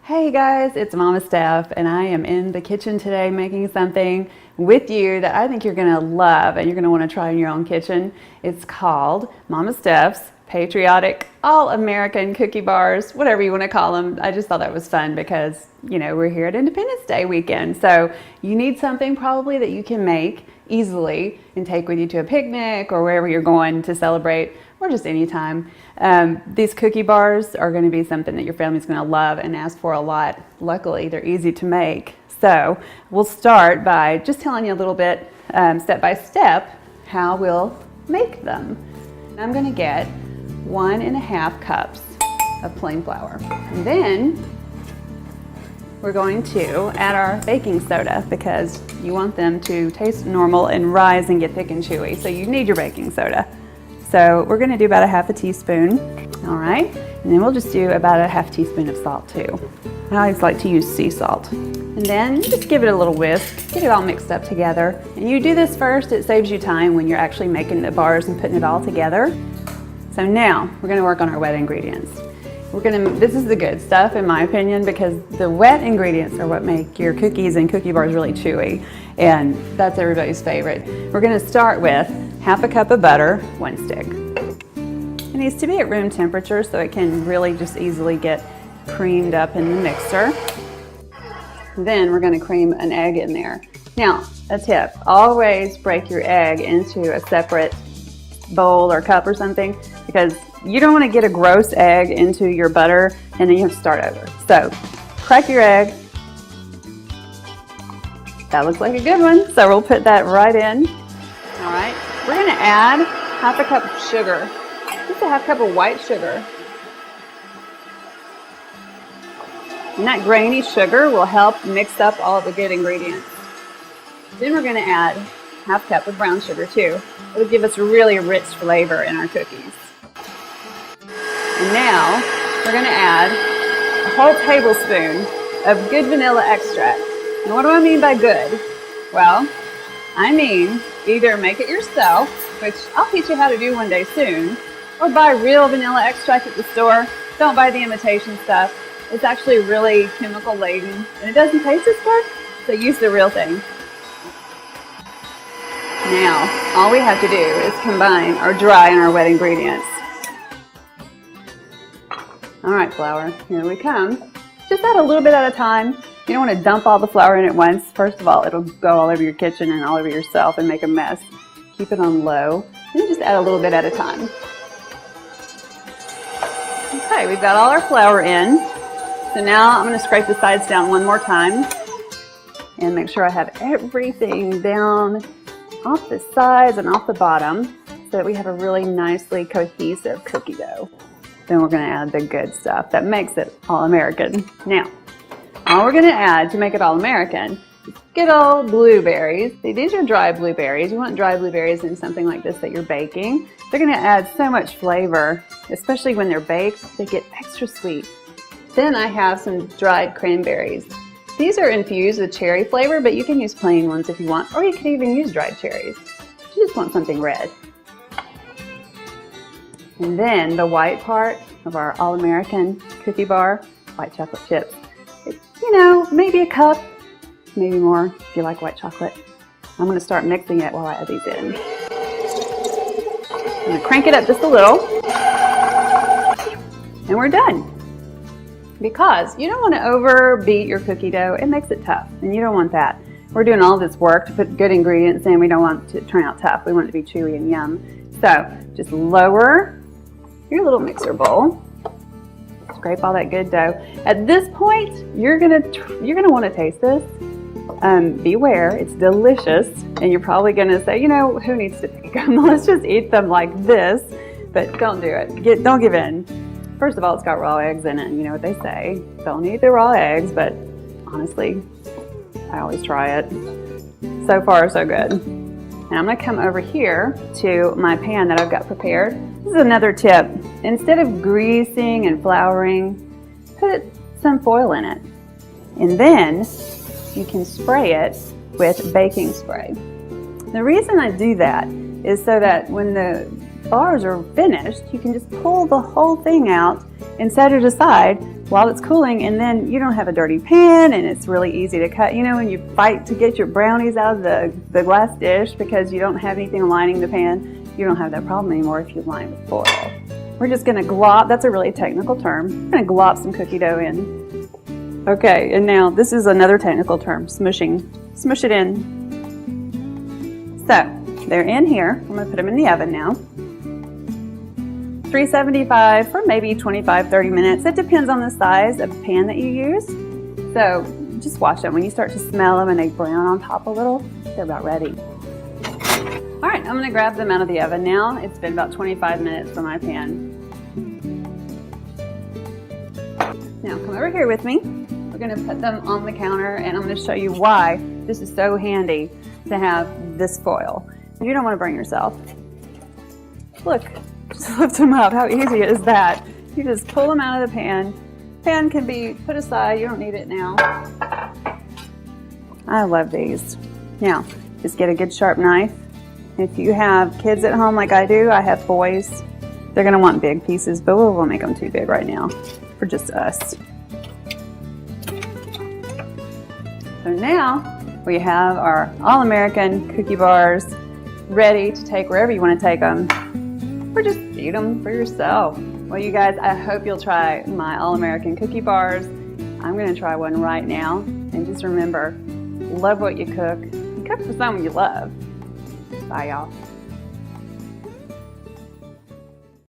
Hey guys, it's Mama Steph, and I am in the kitchen today making something with you that I think you're gonna love and you're gonna wanna try in your own kitchen. It's called Mama Steph's Patriotic All-American Cookie Bars, whatever you wanna call them. I just thought that was fun because, you know, we're here at Independence Day weekend. So you need something probably that you can make easily and take with you to a picnic or wherever you're going to celebrate, or just anytime. These cookie bars are going to be something that your family's going to love and ask for a lot. Luckily, they're easy to make. So we'll start by just telling you a little bit, step by step, how we'll make them. I'm going to get 1.5 cups of plain flour. And then we're going to add our baking soda because you want them to taste normal and rise and get thick and chewy. So you need your baking soda. So we're gonna do about 1/2 teaspoon, all right? And then we'll just do about 1/2 teaspoon of salt too. I always like to use sea salt. And then just give it a little whisk, get it all mixed up together. And you do this first, it saves you time when you're actually making the bars and putting it all together. So now we're gonna work on our wet ingredients. This is the good stuff in my opinion, because the wet ingredients are what make your cookies and cookie bars really chewy. And that's everybody's favorite. We're gonna start with 1/2 cup of butter, 1 stick. It needs to be at room temperature so it can really just easily get creamed up in the mixer. Then we're gonna cream an egg in there. Now, a tip, always break your egg into a separate bowl or cup or something, because you don't wanna get a gross egg into your butter and then you have to start over. So, crack your egg. That looks like a good one, so we'll put that right in. All right, we're gonna add 1/2 cup of sugar, just 1/2 cup of white sugar. And that grainy sugar will help mix up all of the good ingredients. Then we're gonna add 1/2 cup of brown sugar too. It'll give us a really rich flavor in our cookies. And now we're gonna add a whole tablespoon of good vanilla extract. And what do I mean by good? Well, I mean either make it yourself, which I'll teach you how to do one day soon, or buy real vanilla extract at the store. Don't buy the imitation stuff. It's actually really chemical laden and it doesn't taste as good, so use the real thing. Now, all we have to do is combine our dry and our wet ingredients. All right, flour, here we come. Just add a little bit at a time. You don't want to dump all the flour in at once. First of all, it'll go all over your kitchen and all over yourself and make a mess. Keep it on low, and just add a little bit at a time. Okay, we've got all our flour in. So now I'm going to scrape the sides down one more time and make sure I have everything down off the sides and off the bottom so that we have a really nicely cohesive cookie dough. Then we're going to add the good stuff that makes it all-American. Now, all we're going to add to make it all-American is good old blueberries. See, these are dry blueberries. You want dry blueberries in something like this that you're baking. They're going to add so much flavor, especially when they're baked. They get extra sweet. Then I have some dried cranberries. These are infused with cherry flavor, but you can use plain ones if you want, or you can even use dried cherries. You just want something red. And then the white part of our all-American cookie bar, white chocolate chips. It's, you know, maybe a cup, maybe more if you like white chocolate. I'm going to start mixing it while I add these in. I'm going to crank it up just a little. And we're done. Because you don't want to overbeat your cookie dough. It makes it tough, and you don't want that. We're doing all this work to put good ingredients in. We don't want it to turn out tough. We want it to be chewy and yum. So just lower your little mixer bowl. Scrape all that good dough. At this point, you're gonna want to taste this. Beware, it's delicious, and you're probably gonna say, you know, who needs to take them? Let's just eat them like this. But don't do it. Don't give in. First of all, it's got raw eggs in it, and you know what they say. Don't eat the raw eggs, but honestly, I always try it. So far, so good. And I'm gonna come over here to my pan that I've got prepared. This is another tip. Instead of greasing and flouring, put some foil in it. And then you can spray it with baking spray. The reason I do that is so that when the bars are finished, you can just pull the whole thing out and set it aside while it's cooling, and then you don't have a dirty pan and it's really easy to cut. You know, when you fight to get your brownies out of the glass dish because you don't have anything lining the pan, you don't have that problem anymore if you line it with foil. We're just gonna glop, that's a really technical term. I'm gonna glop some cookie dough in. Okay, and now this is another technical term, smushing. Smush it in. So, they're in here. I'm gonna put them in the oven now. 375 for maybe 25-30 minutes. It depends on the size of the pan that you use. So just watch them. When you start to smell them and they brown on top a little, they're about ready. All right, I'm gonna grab them out of the oven now. It's been about 25 minutes for my pan. Now come over here with me. We're gonna put them on the counter and I'm gonna show you why this is so handy to have this foil. You don't wanna burn yourself. Look. Just lift them up. How easy is that? You just pull them out of the pan. Pan can be put aside. You don't need it now. I love these. Now, just get a good sharp knife. If you have kids at home like I do, I have boys. They're going to want big pieces, but we won't make them too big right now for just us. So now we have our all-American cookie bars ready to take wherever you want to take them. Or just eat them for yourself. Well, you guys, I hope you'll try my all-American cookie bars. I'm gonna try one right now. And just remember, love what you cook. You cook for someone you love. Bye, y'all.